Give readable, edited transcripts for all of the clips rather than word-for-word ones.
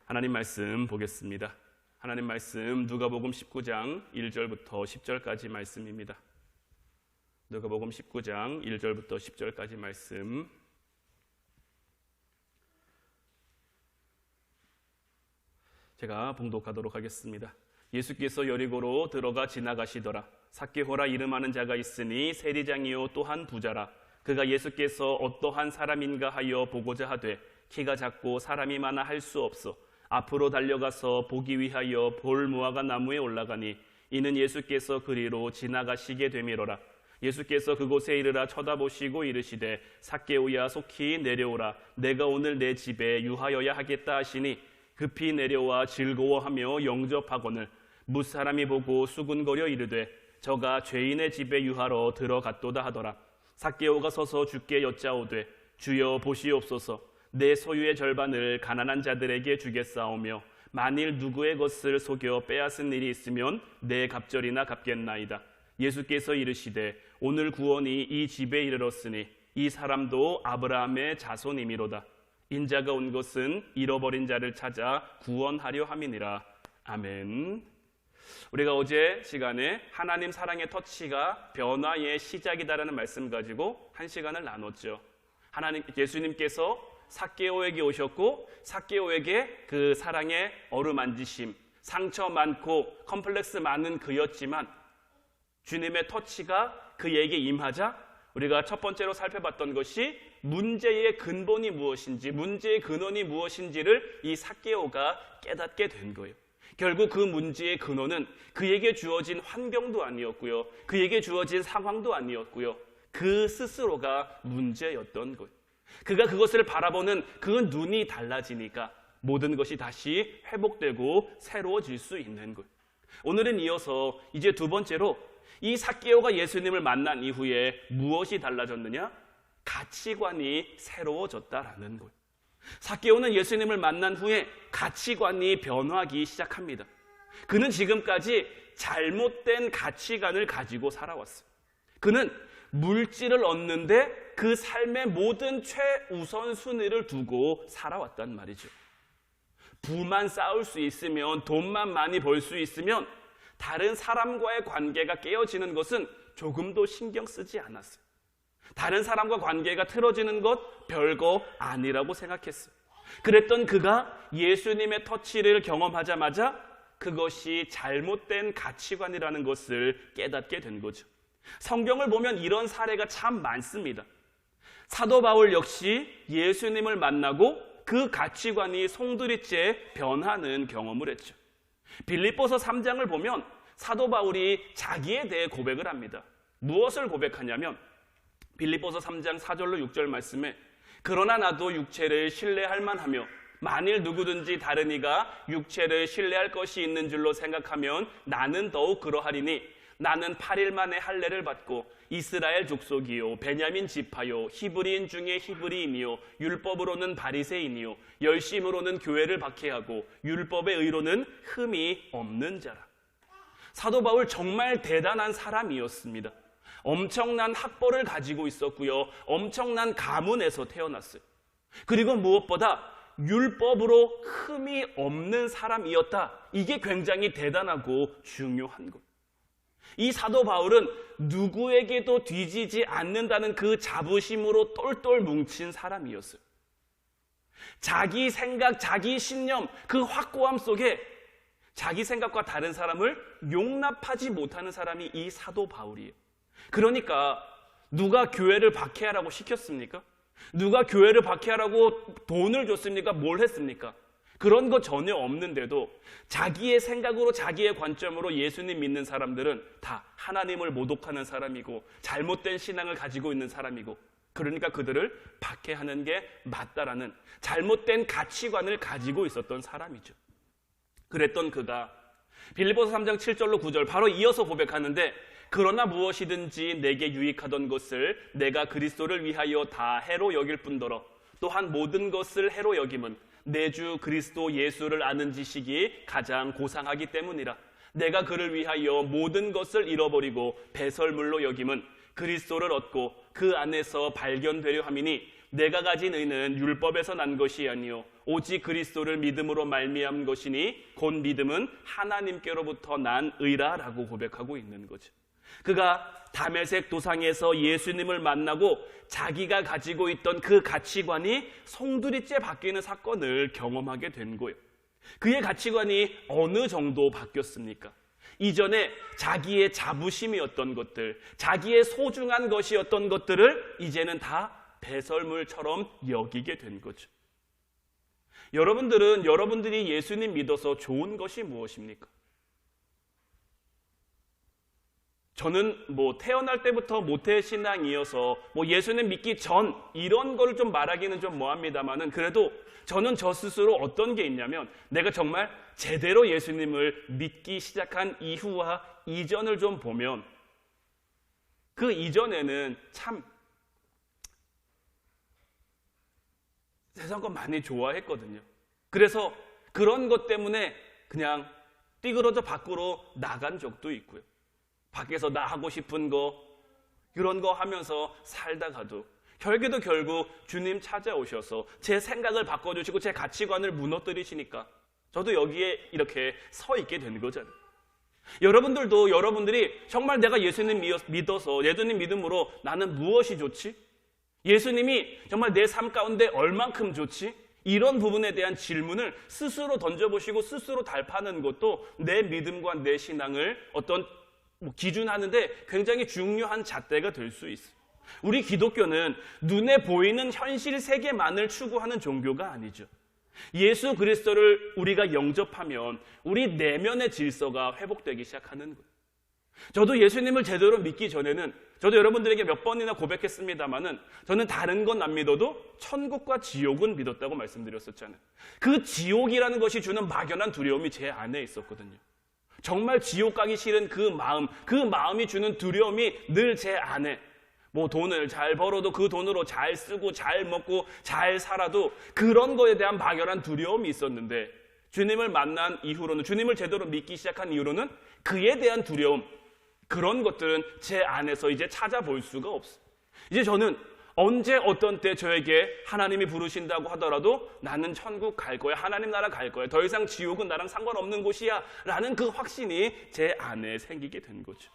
하나님 말씀 보겠습니다. 하나님 말씀 누가복음 19장 1절부터 10절까지 말씀입니다. 누가복음 19장 1절부터 10절까지 말씀. 제가 봉독하도록 하겠습니다. 예수께서 여리고로 들어가 지나가시더라. 삭개오라 이름하는 자가 있으니 세리장이요 또한 부자라. 그가 예수께서 어떠한 사람인가 하여 보고자 하되 키가 작고 사람이 많아 할 수 없어 앞으로 달려가서 보기 위하여 볼 무화과 나무에 올라가니 이는 예수께서 그리로 지나가시게 되미로라. 예수께서 그곳에 이르러 쳐다보시고 이르시되 삭개오야 속히 내려오라. 내가 오늘 내 집에 유하여야 하겠다 하시니 급히 내려와 즐거워하며 영접하거늘 무사람이 보고 수군거려 이르되 저가 죄인의 집에 유하러 들어갔도다 하더라. 삭개오가 서서 주께 여짜오되 주여 보시옵소서. 내 소유의 절반을 가난한 자들에게 주겠사오며 만일 누구의 것을 속여 빼앗은 일이 있으면 내 갑절이나 갚겠나이다. 예수께서 이르시되 오늘 구원이 이 집에 이르렀으니 이 사람도 아브라함의 자손이미로다. 인자가 온 것은 잃어버린 자를 찾아 구원하려 함이니라. 아멘. 우리가 어제 시간에 하나님 사랑의 터치가 변화의 시작이다라는 말씀 가지고 한 시간을 나눴죠. 예수님께서 삭개오에게 오셨고 삭개오에게 그 사랑의 어루만지심, 상처 많고 컴플렉스 많은 그였지만 주님의 터치가 그에게 임하자 우리가 첫 번째로 살펴봤던 것이 문제의 근본이 무엇인지, 문제의 근원이 무엇인지를 이 삭개오가 깨닫게 된 거예요. 결국 그 문제의 근원은 그에게 주어진 환경도 아니었고요, 그에게 주어진 상황도 아니었고요, 그 스스로가 문제였던 거예요. 그가 그것을 바라보는 그 눈이 달라지니까 모든 것이 다시 회복되고 새로워질 수 있는 거예요. 오늘은 이어서 이제 두 번째로 이 삭개오가 예수님을 만난 이후에 무엇이 달라졌느냐? 가치관이 새로워졌다라는 거예요. 삭개오는 예수님을 만난 후에 가치관이 변화하기 시작합니다. 그는 지금까지 잘못된 가치관을 가지고 살아왔어요. 그는 물질을 얻는데 그 삶의 모든 최우선순위를 두고 살아왔단 말이죠. 부만 쌓을 수 있으면, 돈만 많이 벌 수 있으면 다른 사람과의 관계가 깨어지는 것은 조금도 신경 쓰지 않았어요. 다른 사람과 관계가 틀어지는 것 별거 아니라고 생각했어요. 그랬던 그가 예수님의 터치를 경험하자마자 그것이 잘못된 가치관이라는 것을 깨닫게 된 거죠. 성경을 보면 이런 사례가 참 많습니다. 사도 바울 역시 예수님을 만나고 그 가치관이 송두리째 변하는 경험을 했죠. 빌립보서 3장을 보면 사도 바울이 자기에 대해 고백을 합니다. 무엇을 고백하냐면 빌립보서 3장 4절로 6절 말씀에 그러나 나도 육체를 신뢰할 만하며 만일 누구든지 다른 이가 육체를 신뢰할 것이 있는 줄로 생각하면 나는 더욱 그러하리니 나는 8일 만에 할례를 받고 이스라엘 족속이요 베냐민 지파요 히브리인 중에 히브리인이요 율법으로는 바리새인이요 열심으로는 교회를 박해하고 율법의 의로는 흠이 없는 자라. 사도 바울 정말 대단한 사람이었습니다. 엄청난 학벌을 가지고 있었고요, 엄청난 가문에서 태어났어요. 그리고 무엇보다 율법으로 흠이 없는 사람이었다. 이게 굉장히 대단하고 중요한 것. 이 사도 바울은 누구에게도 뒤지지 않는다는 그 자부심으로 똘똘 뭉친 사람이었어요. 자기 생각, 자기 신념, 그 확고함 속에 자기 생각과 다른 사람을 용납하지 못하는 사람이 이 사도 바울이에요. 그러니까 누가 교회를 박해하라고 시켰습니까? 누가 교회를 박해하라고 돈을 줬습니까? 뭘 했습니까? 그런 거 전혀 없는데도 자기의 생각으로 자기의 관점으로 예수님 믿는 사람들은 다 하나님을 모독하는 사람이고 잘못된 신앙을 가지고 있는 사람이고, 그러니까 그들을 박해하는 게 맞다라는 잘못된 가치관을 가지고 있었던 사람이죠. 그랬던 그가 빌립보서 3장 7절로 9절 바로 이어서 고백하는데 그러나 무엇이든지 내게 유익하던 것을 내가 그리스도를 위하여 다 해로 여길 뿐더러 또한 모든 것을 해로 여김은 내 주 그리스도 예수를 아는 지식이 가장 고상하기 때문이라. 내가 그를 위하여 모든 것을 잃어버리고 배설물로 여김은 그리스도를 얻고 그 안에서 발견되려 함이니 내가 가진 의는 율법에서 난 것이 아니요 오직 그리스도를 믿음으로 말미암은 것이니 곧 믿음은 하나님께로부터 난 의라라고 고백하고 있는 거죠. 그가 다메섹 도상에서 예수님을 만나고 자기가 가지고 있던 그 가치관이 송두리째 바뀌는 사건을 경험하게 된 거예요. 그의 가치관이 어느 정도 바뀌었습니까? 이전에 자기의 자부심이었던 것들, 자기의 소중한 것이었던 것들을 이제는 다 배설물처럼 여기게 된 거죠. 여러분들이 예수님 믿어서 좋은 것이 무엇입니까? 저는 태어날 때부터 모태신앙이어서 예수님 믿기 전 이런 거를 좀 말하기는 좀 뭐합니다만은 그래도 저는 저 스스로 어떤 게 있냐면 내가 정말 제대로 예수님을 믿기 시작한 이후와 이전을 좀 보면 그 이전에는 참 세상 거 많이 좋아했거든요. 그래서 그런 것 때문에 그냥 띠그러져 밖으로 나간 적도 있고요. 밖에서 나 하고 싶은 거 그런 거 하면서 살다가도 결국 주님 찾아오셔서 제 생각을 바꿔주시고 제 가치관을 무너뜨리시니까 저도 여기에 이렇게 서 있게 된 거잖아요. 여러분들이 정말 내가 예수님 믿어서 예수님 믿음으로 나는 무엇이 좋지? 예수님이 정말 내 삶 가운데 얼만큼 좋지? 이런 부분에 대한 질문을 스스로 던져보시고 스스로 달파하는 것도 내 믿음과 내 신앙을 어떤 기준하는데 굉장히 중요한 잣대가 될 수 있어요. 우리 기독교는 눈에 보이는 현실 세계만을 추구하는 종교가 아니죠. 예수 그리스도를 우리가 영접하면 우리 내면의 질서가 회복되기 시작하는 거예요. 저도 예수님을 제대로 믿기 전에는 저도 여러분들에게 몇 번이나 고백했습니다마는 저는 다른 건 안 믿어도 천국과 지옥은 믿었다고 말씀드렸었잖아요. 그 지옥이라는 것이 주는 막연한 두려움이 제 안에 있었거든요. 정말 지옥 가기 싫은 그 마음이 주는 두려움이 늘 제 안에 돈을 잘 벌어도 그 돈으로 잘 쓰고 잘 먹고 잘 살아도 그런 거에 대한 막연한 두려움이 있었는데 주님을 만난 이후로는 주님을 제대로 믿기 시작한 이후로는 그에 대한 두려움 그런 것들은 제 안에서 이제 찾아볼 수가 없어요. 이제 저는 언제 어떤 때 저에게 하나님이 부르신다고 하더라도 나는 천국 갈 거야. 하나님 나라 갈 거야. 더 이상 지옥은 나랑 상관없는 곳이야. 라는 그 확신이 제 안에 생기게 된 거죠.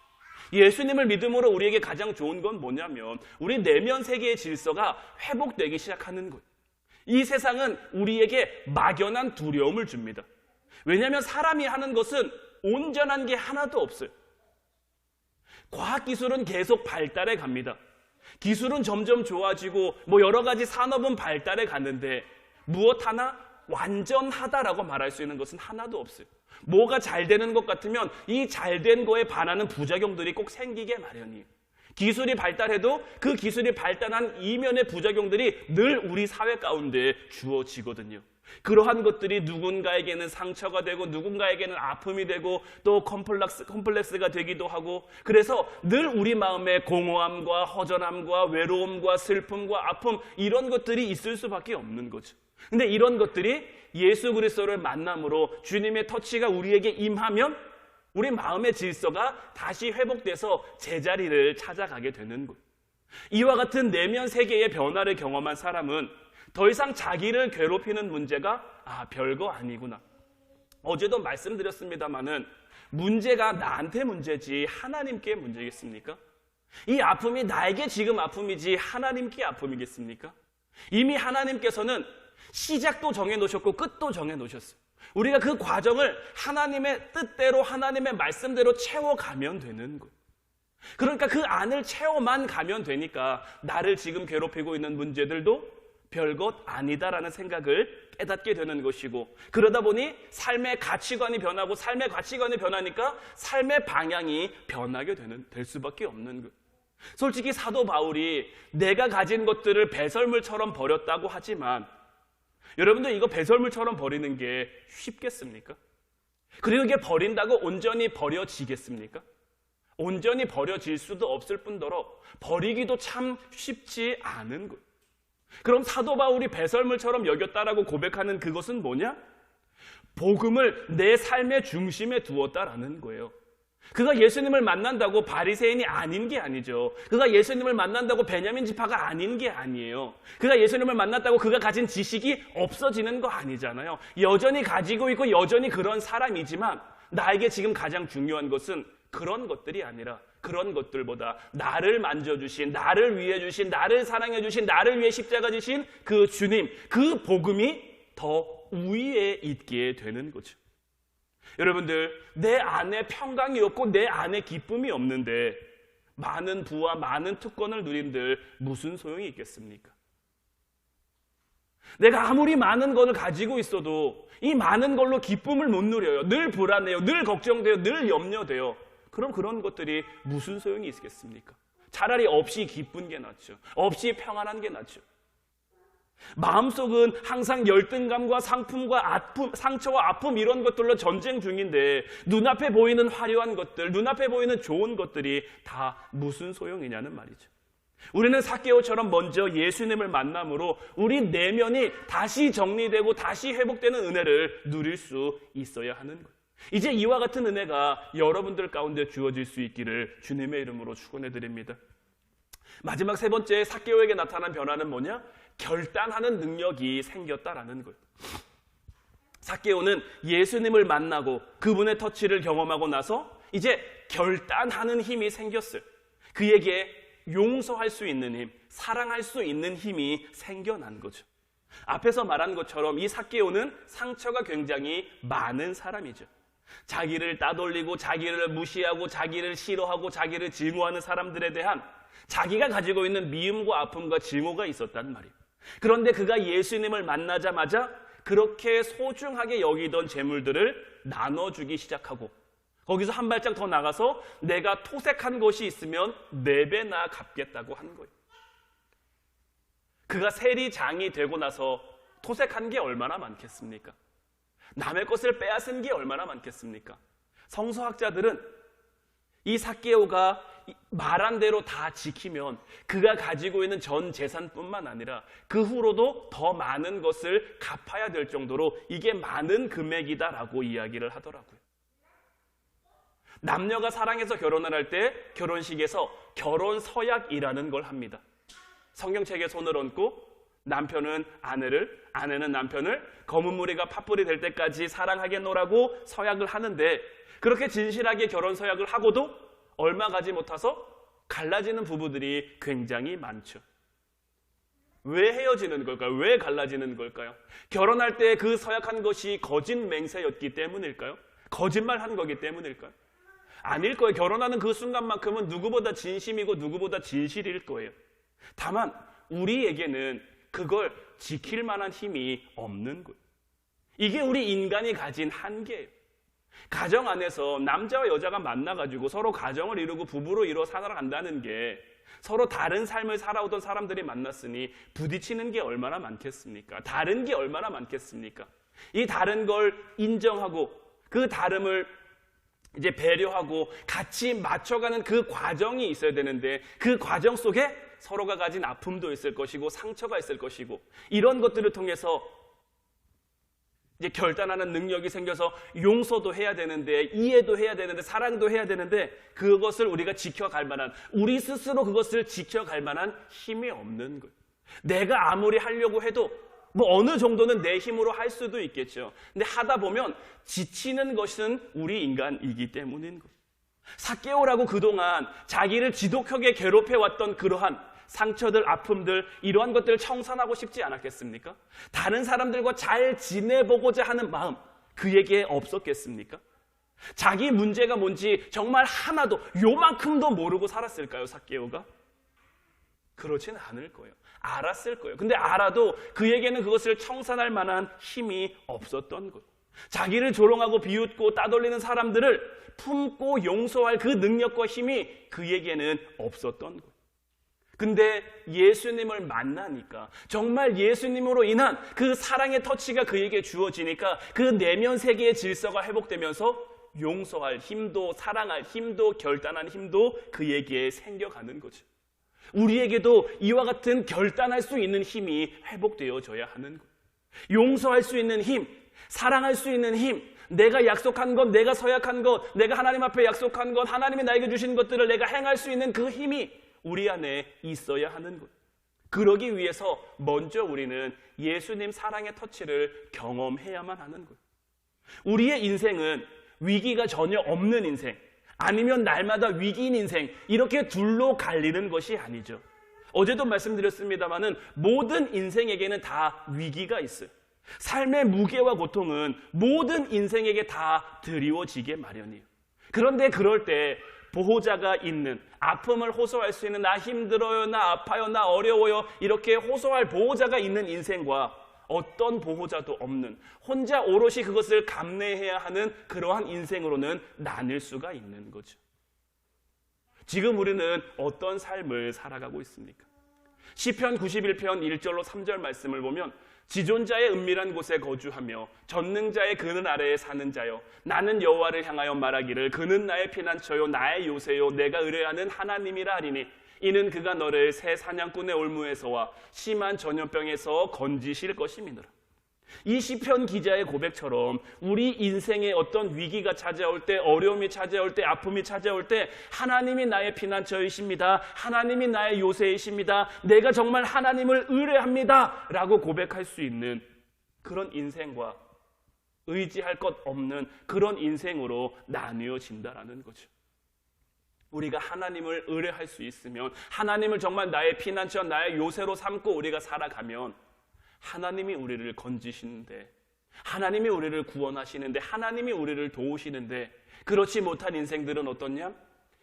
예수님을 믿음으로 우리에게 가장 좋은 건 뭐냐면 우리 내면 세계의 질서가 회복되기 시작하는 거예요. 이 세상은 우리에게 막연한 두려움을 줍니다. 왜냐하면 사람이 하는 것은 온전한 게 하나도 없어요. 과학기술은 계속 발달해 갑니다. 기술은 점점 좋아지고 여러 가지 산업은 발달해 갔는데 무엇 하나 완전하다라고 말할 수 있는 것은 하나도 없어요. 뭐가 잘 되는 것 같으면 이 잘된 거에 반하는 부작용들이 꼭 생기게 마련이에요. 기술이 발달해도 그 기술이 발달한 이면의 부작용들이 늘 우리 사회 가운데 주어지거든요. 그러한 것들이 누군가에게는 상처가 되고 누군가에게는 아픔이 되고 또 컴플렉스가 되기도 하고 그래서 늘 우리 마음에 공허함과 허전함과 외로움과 슬픔과 아픔 이런 것들이 있을 수밖에 없는 거죠. 근데 이런 것들이 예수 그리스도를 만남으로 주님의 터치가 우리에게 임하면 우리 마음의 질서가 다시 회복돼서 제자리를 찾아가게 되는 거예요. 이와 같은 내면 세계의 변화를 경험한 사람은 더 이상 자기를 괴롭히는 문제가 별거 아니구나. 어제도 말씀드렸습니다마는 문제가 나한테 문제지 하나님께 문제겠습니까? 이 아픔이 나에게 지금 아픔이지 하나님께 아픔이겠습니까? 이미 하나님께서는 시작도 정해놓으셨고 끝도 정해놓으셨어요. 우리가 그 과정을 하나님의 뜻대로 하나님의 말씀대로 채워가면 되는 거예요. 그러니까 그 안을 채워만 가면 되니까 나를 지금 괴롭히고 있는 문제들도 별것 아니다라는 생각을 깨닫게 되는 것이고 그러다 보니 삶의 가치관이 변하고 삶의 가치관이 변하니까 삶의 방향이 변하게 될 수밖에 없는 거예요. 솔직히 사도 바울이 내가 가진 것들을 배설물처럼 버렸다고 하지만 여러분들 이거 배설물처럼 버리는 게 쉽겠습니까? 그리고 이게 버린다고 온전히 버려지겠습니까? 온전히 버려질 수도 없을 뿐더러 버리기도 참 쉽지 않은 거예요. 그럼 사도 바울이 배설물처럼 여겼다라고 고백하는 그것은 뭐냐? 복음을 내 삶의 중심에 두었다라는 거예요. 그가 예수님을 만난다고 바리새인이 아닌 게 아니죠. 그가 예수님을 만난다고 베냐민 지파가 아닌 게 아니에요. 그가 예수님을 만났다고 그가 가진 지식이 없어지는 거 아니잖아요. 여전히 가지고 있고 여전히 그런 사람이지만 나에게 지금 가장 중요한 것은 그런 것들이 아니라 그런 것들보다 나를 만져주신, 나를 위해 주신, 나를 사랑해 주신, 나를 위해 십자가 지신 그 주님, 그 복음이 더 우위에 있게 되는 거죠. 여러분들, 내 안에 평강이 없고 내 안에 기쁨이 없는데 많은 부와 많은 특권을 누린들 무슨 소용이 있겠습니까? 내가 아무리 많은 것을 가지고 있어도 이 많은 걸로 기쁨을 못 누려요. 늘 불안해요. 늘 걱정돼요. 늘 염려돼요. 그럼 그런 것들이 무슨 소용이 있겠습니까? 차라리 없이 기쁜 게 낫죠. 없이 평안한 게 낫죠. 마음속은 항상 열등감과 상품과 아픔, 상처와 아픔 이런 것들로 전쟁 중인데 눈앞에 보이는 화려한 것들, 눈앞에 보이는 좋은 것들이 다 무슨 소용이냐는 말이죠. 우리는 삭개오처럼 먼저 예수님을 만남으로 우리 내면이 다시 정리되고 다시 회복되는 은혜를 누릴 수 있어야 하는 것. 이제 이와 같은 은혜가 여러분들 가운데 주어질 수 있기를 주님의 이름으로 축원해 드립니다. 마지막 세 번째 삭개오에게 나타난 변화는 뭐냐? 결단하는 능력이 생겼다라는 거예요. 삭개오는 예수님을 만나고 그분의 터치를 경험하고 나서 이제 결단하는 힘이 생겼어요. 그에게 용서할 수 있는 힘, 사랑할 수 있는 힘이 생겨난 거죠. 앞에서 말한 것처럼 이 삭개오는 상처가 굉장히 많은 사람이죠. 자기를 따돌리고 자기를 무시하고 자기를 싫어하고 자기를 증오하는 사람들에 대한 자기가 가지고 있는 미움과 아픔과 증오가 있었단 말이에요. 그런데 그가 예수님을 만나자마자 그렇게 소중하게 여기던 재물들을 나눠주기 시작하고 거기서 한 발짝 더 나가서 내가 토색한 것이 있으면 4배나 갚겠다고 한 거예요. 그가 세리장이 되고 나서 토색한 게 얼마나 많겠습니까? 남의 것을 빼앗은 게 얼마나 많겠습니까? 성서학자들은 이 삭개오가 말한 대로 다 지키면 그가 가지고 있는 전 재산뿐만 아니라 그 후로도 더 많은 것을 갚아야 될 정도로 이게 많은 금액이다라고 이야기를 하더라고요. 남녀가 사랑해서 결혼을 할 때 결혼식에서 결혼 서약이라는 걸 합니다. 성경책에 손을 얹고 남편은 아내를, 아내는 남편을 검은 무리가 팥불이 될 때까지 사랑하겠노라고 서약을 하는데 그렇게 진실하게 결혼 서약을 하고도 얼마 가지 못해서 갈라지는 부부들이 굉장히 많죠. 왜 헤어지는 걸까요? 왜 갈라지는 걸까요? 결혼할 때 그 서약한 것이 거짓 맹세였기 때문일까요? 거짓말한 거기 때문일까요? 아닐 거예요. 결혼하는 그 순간만큼은 누구보다 진심이고 누구보다 진실일 거예요. 다만 우리에게는 그걸 지킬 만한 힘이 없는 거예요. 이게 우리 인간이 가진 한계예요. 가정 안에서 남자와 여자가 만나가지고 서로 가정을 이루고 부부로 이루어 살아간다는 게 서로 다른 삶을 살아오던 사람들이 만났으니 부딪히는 게 얼마나 많겠습니까? 다른 게 얼마나 많겠습니까? 이 다른 걸 인정하고 그 다름을 이제 배려하고 같이 맞춰가는 그 과정이 있어야 되는데 그 과정 속에 서로가 가진 아픔도 있을 것이고 상처가 있을 것이고 이런 것들을 통해서 이제 결단하는 능력이 생겨서 용서도 해야 되는데 이해도 해야 되는데 사랑도 해야 되는데 그것을 우리가 지켜갈 만한 우리 스스로 그것을 지켜갈 만한 힘이 없는 거예요. 내가 아무리 하려고 해도 뭐 어느 정도는 내 힘으로 할 수도 있겠죠. 근데 하다 보면 지치는 것은 우리 인간이기 때문인 거예요. 삭개오라고 그동안 자기를 지독하게 괴롭혀왔던 그러한 상처들, 아픔들 이러한 것들을 청산하고 싶지 않았겠습니까? 다른 사람들과 잘 지내보고자 하는 마음 그에게 없었겠습니까? 자기 문제가 뭔지 정말 하나도 요만큼도 모르고 살았을까요? 삭개오가? 그렇지는 않을 거예요. 알았을 거예요. 근데 알아도 그에게는 그것을 청산할 만한 힘이 없었던 거예요. 자기를 조롱하고 비웃고 따돌리는 사람들을 품고 용서할 그 능력과 힘이 그에게는 없었던 거예요. 근데 예수님을 만나니까 정말 예수님으로 인한 그 사랑의 터치가 그에게 주어지니까 그 내면 세계의 질서가 회복되면서 용서할 힘도 사랑할 힘도 결단한 힘도 그에게 생겨가는 거죠. 우리에게도 이와 같은 결단할 수 있는 힘이 회복되어져야 하는 거예요. 용서할 수 있는 힘, 사랑할 수 있는 힘, 내가 약속한 것, 내가 서약한 것, 내가 하나님 앞에 약속한 것, 하나님이 나에게 주신 것들을 내가 행할 수 있는 그 힘이 우리 안에 있어야 하는 것. 그러기 위해서 먼저 우리는 예수님 사랑의 터치를 경험해야만 하는 거예요. 우리의 인생은 위기가 전혀 없는 인생, 아니면 날마다 위기인 인생, 이렇게 둘로 갈리는 것이 아니죠. 어제도 말씀드렸습니다마는 모든 인생에게는 다 위기가 있어요. 삶의 무게와 고통은 모든 인생에게 다 드리워지게 마련이에요. 그런데 그럴 때 보호자가 있는, 아픔을 호소할 수 있는, 나 힘들어요, 나 아파요, 나 어려워요, 이렇게 호소할 보호자가 있는 인생과 어떤 보호자도 없는, 혼자 오롯이 그것을 감내해야 하는 그러한 인생으로는 나뉠 수가 있는 거죠. 지금 우리는 어떤 삶을 살아가고 있습니까? 시편 91편 1절로 3절 말씀을 보면, 지존자의 은밀한 곳에 거주하며 전능자의 그늘 아래에 사는 자여, 나는 여호와를 향하여 말하기를 그는 나의 피난처요 나의 요새요 내가 의뢰하는 하나님이라 하리니, 이는 그가 너를 새 사냥꾼의 올무에서와 심한 전염병에서 건지실 것임이니라. 이 시편 기자의 고백처럼 우리 인생에 어떤 위기가 찾아올 때, 어려움이 찾아올 때, 아픔이 찾아올 때 하나님이 나의 피난처이십니다, 하나님이 나의 요새이십니다, 내가 정말 하나님을 의뢰합니다 라고 고백할 수 있는 그런 인생과 의지할 것 없는 그런 인생으로 나뉘어진다라는 거죠. 우리가 하나님을 의뢰할 수 있으면, 하나님을 정말 나의 피난처, 나의 요새로 삼고 우리가 살아가면 하나님이 우리를 건지시는데, 하나님이 우리를 구원하시는데, 하나님이 우리를 도우시는데, 그렇지 못한 인생들은 어떻냐?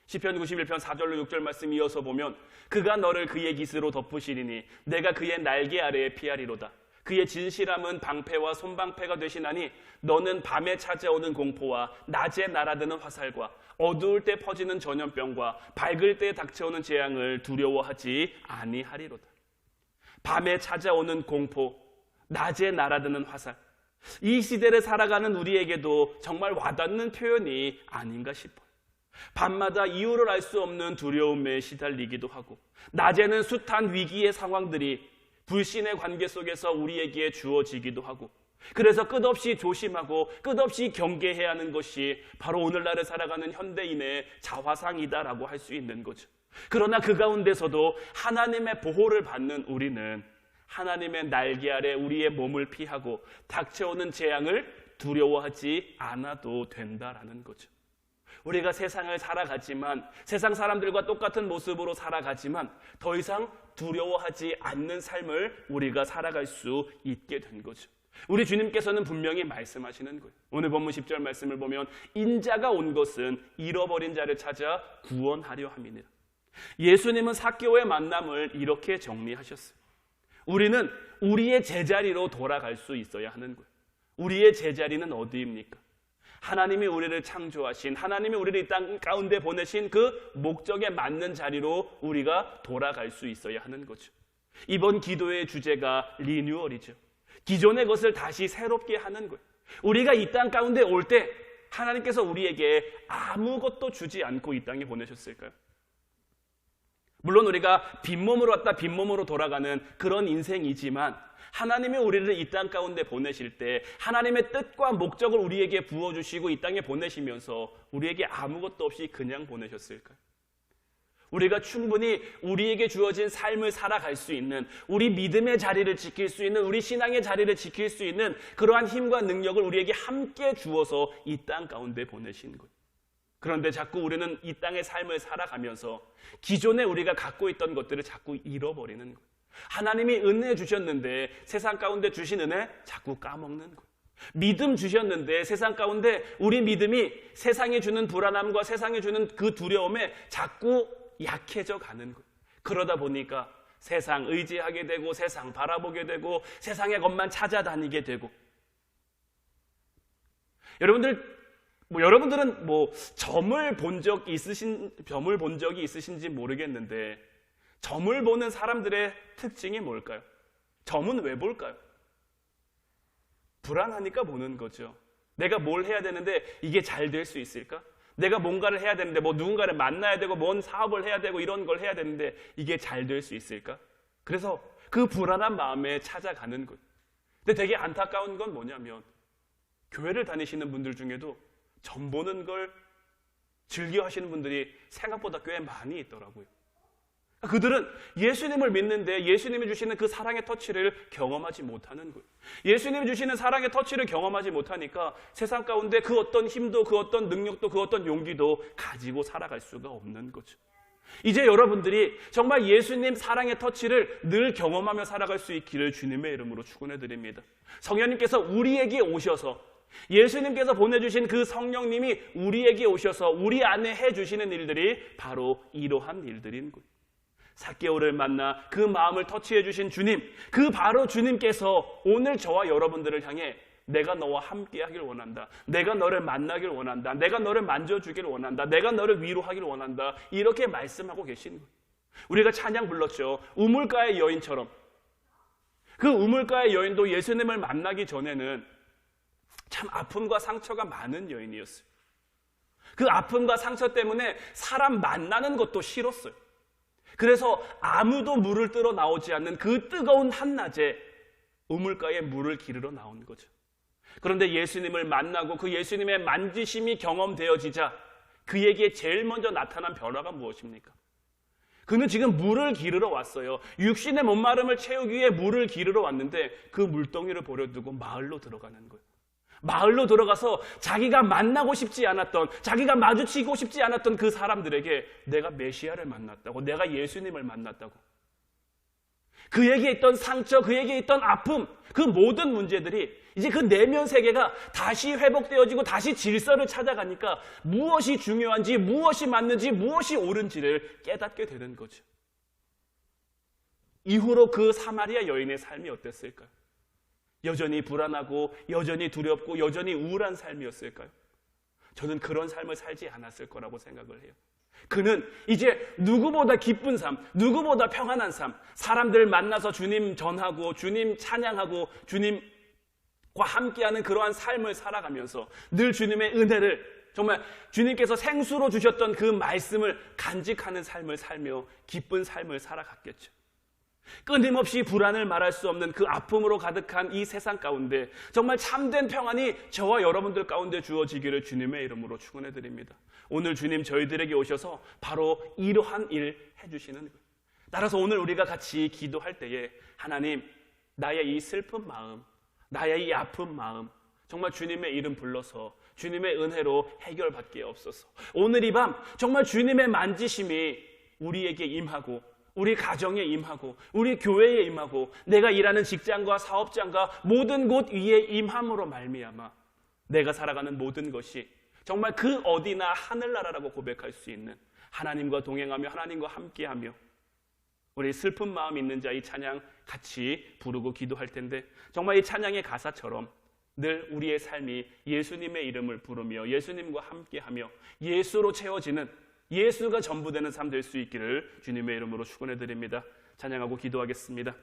시편 91편 4절로 6절 말씀 이어서 보면, 그가 너를 그의 깃으로 덮으시리니 내가 그의 날개 아래에 피하리로다. 그의 진실함은 방패와 손방패가 되시나니 너는 밤에 찾아오는 공포와 낮에 날아드는 화살과 어두울 때 퍼지는 전염병과 밝을 때 닥쳐오는 재앙을 두려워하지 아니하리로다. 밤에 찾아오는 공포, 낮에 날아드는 화살, 이 시대를 살아가는 우리에게도 정말 와닿는 표현이 아닌가 싶어요. 밤마다 이유를 알 수 없는 두려움에 시달리기도 하고, 낮에는 숱한 위기의 상황들이 불신의 관계 속에서 우리에게 주어지기도 하고, 그래서 끝없이 조심하고 끝없이 경계해야 하는 것이 바로 오늘날을 살아가는 현대인의 자화상이다라고 할 수 있는 거죠. 그러나 그 가운데서도 하나님의 보호를 받는 우리는 하나님의 날개 아래 우리의 몸을 피하고 닥쳐오는 재앙을 두려워하지 않아도 된다라는 거죠. 우리가 세상을 살아가지만, 세상 사람들과 똑같은 모습으로 살아가지만 더 이상 두려워하지 않는 삶을 우리가 살아갈 수 있게 된 거죠. 우리 주님께서는 분명히 말씀하시는 거예요. 오늘 본문 10절 말씀을 보면, 인자가 온 것은 잃어버린 자를 찾아 구원하려 함이니라. 예수님은 삭개오의 만남을 이렇게 정리하셨어요. 우리는 우리의 제자리로 돌아갈 수 있어야 하는 거예요. 우리의 제자리는 어디입니까? 하나님이 우리를 창조하신, 하나님이 우리를 이 땅 가운데 보내신 그 목적에 맞는 자리로 우리가 돌아갈 수 있어야 하는 거죠. 이번 기도의 주제가 리뉴얼이죠. 기존의 것을 다시 새롭게 하는 거예요. 우리가 이 땅 가운데 올 때 하나님께서 우리에게 아무것도 주지 않고 이 땅에 보내셨을까요? 물론 우리가 빈몸으로 왔다 빈몸으로 돌아가는 그런 인생이지만, 하나님이 우리를 이 땅 가운데 보내실 때 하나님의 뜻과 목적을 우리에게 부어주시고 이 땅에 보내시면서 우리에게 아무것도 없이 그냥 보내셨을까요? 우리가 충분히 우리에게 주어진 삶을 살아갈 수 있는, 우리 믿음의 자리를 지킬 수 있는, 우리 신앙의 자리를 지킬 수 있는 그러한 힘과 능력을 우리에게 함께 주어서 이 땅 가운데 보내신 거예요. 그런데 자꾸 우리는 이 땅의 삶을 살아가면서 기존에 우리가 갖고 있던 것들을 자꾸 잃어버리는 거예요. 하나님이 은혜 주셨는데 세상 가운데 주신 은혜 자꾸 까먹는 거예요. 믿음 주셨는데 세상 가운데 우리 믿음이 세상이 주는 불안함과 세상이 주는 그 두려움에 자꾸 약해져 가는 거예요. 그러다 보니까 세상 의지하게 되고, 세상 바라보게 되고, 세상의 것만 찾아다니게 되고. 여러분들은 점을 본 적이 있으신지 모르겠는데, 점을 보는 사람들의 특징이 뭘까요? 점은 왜 볼까요? 불안하니까 보는 거죠. 내가 뭘 해야 되는데 이게 잘 될 수 있을까? 내가 뭔가를 해야 되는데, 누군가를 만나야 되고, 뭔 사업을 해야 되고, 이런 걸 해야 되는데 이게 잘 될 수 있을까? 그래서 그 불안한 마음에 찾아가는 거예요. 근데 되게 안타까운 건 뭐냐면, 교회를 다니시는 분들 중에도 점 보는 걸 즐겨 하시는 분들이 생각보다 꽤 많이 있더라고요. 그들은 예수님을 믿는데 예수님이 주시는 그 사랑의 터치를 경험하지 못하는 거예요. 예수님이 주시는 사랑의 터치를 경험하지 못하니까 세상 가운데 그 어떤 힘도, 그 어떤 능력도, 그 어떤 용기도 가지고 살아갈 수가 없는 거죠. 이제 여러분들이 정말 예수님 사랑의 터치를 늘 경험하며 살아갈 수 있기를 주님의 이름으로 축원해 드립니다. 성령님께서 우리에게 오셔서, 예수님께서 보내주신 그 성령님이 우리에게 오셔서 우리 안에 해주시는 일들이 바로 이러한 일들인 거예요. 삭개오를 만나 그 마음을 터치해 주신 주님, 그 바로 주님께서 오늘 저와 여러분들을 향해 내가 너와 함께 하길 원한다, 내가 너를 만나길 원한다, 내가 너를 만져주길 원한다, 내가 너를 위로하길 원한다, 이렇게 말씀하고 계신 거예요. 우리가 찬양 불렀죠. 우물가의 여인처럼. 그 우물가의 여인도 예수님을 만나기 전에는 참 아픔과 상처가 많은 여인이었어요. 그 아픔과 상처 때문에 사람 만나는 것도 싫었어요. 그래서 아무도 물을 뜨러 나오지 않는 그 뜨거운 한낮에 우물가에 물을 기르러 나온 거죠. 그런데 예수님을 만나고 그 예수님의 만지심이 경험되어지자 그에게 제일 먼저 나타난 변화가 무엇입니까? 그는 지금 물을 기르러 왔어요. 육신의 목마름을 채우기 위해 물을 기르러 왔는데 그 물동이를 버려두고 마을로 들어가는 거예요. 마을로 들어가서 자기가 만나고 싶지 않았던, 자기가 마주치고 싶지 않았던 그 사람들에게 내가 메시아를 만났다고, 내가 예수님을 만났다고, 그에게 있던 상처, 그에게 있던 아픔, 그 모든 문제들이 이제 그 내면 세계가 다시 회복되어지고 다시 질서를 찾아가니까 무엇이 중요한지, 무엇이 맞는지, 무엇이 옳은지를 깨닫게 되는 거죠. 이후로 그 사마리아 여인의 삶이 어땠을까요? 여전히 불안하고 여전히 두렵고 여전히 우울한 삶이었을까요? 저는 그런 삶을 살지 않았을 거라고 생각을 해요. 그는 이제 누구보다 기쁜 삶, 누구보다 평안한 삶, 사람들 만나서 주님 전하고 주님 찬양하고 주님과 함께하는 그러한 삶을 살아가면서 늘 주님의 은혜를, 정말 주님께서 생수로 주셨던 그 말씀을 간직하는 삶을 살며 기쁜 삶을 살아갔겠죠. 끊임없이 불안을 말할 수 없는 그 아픔으로 가득한 이 세상 가운데 정말 참된 평안이 저와 여러분들 가운데 주어지기를 주님의 이름으로 축원해 드립니다. 오늘 주님 저희들에게 오셔서 바로 이러한 일 해주시는 거예요. 따라서 오늘 우리가 같이 기도할 때에 하나님, 나의 이 슬픈 마음, 나의 이 아픈 마음 정말 주님의 이름 불러서 주님의 은혜로 해결받게 없소서. 오늘 이 밤 정말 주님의 만지심이 우리에게 임하고 우리 가정에 임하고 우리 교회에 임하고 내가 일하는 직장과 사업장과 모든 곳 위에 임함으로 말미암아 내가 살아가는 모든 것이 정말 그 어디나 하늘나라라고 고백할 수 있는, 하나님과 동행하며 하나님과 함께하며 우리 슬픈 마음 있는 자 이 찬양 같이 부르고 기도할 텐데, 정말 이 찬양의 가사처럼 늘 우리의 삶이 예수님의 이름을 부르며 예수님과 함께하며 예수로 채워지는, 예수가 전부되는 삶 될 수 있기를 주님의 이름으로 축원해 드립니다. 찬양하고 기도하겠습니다.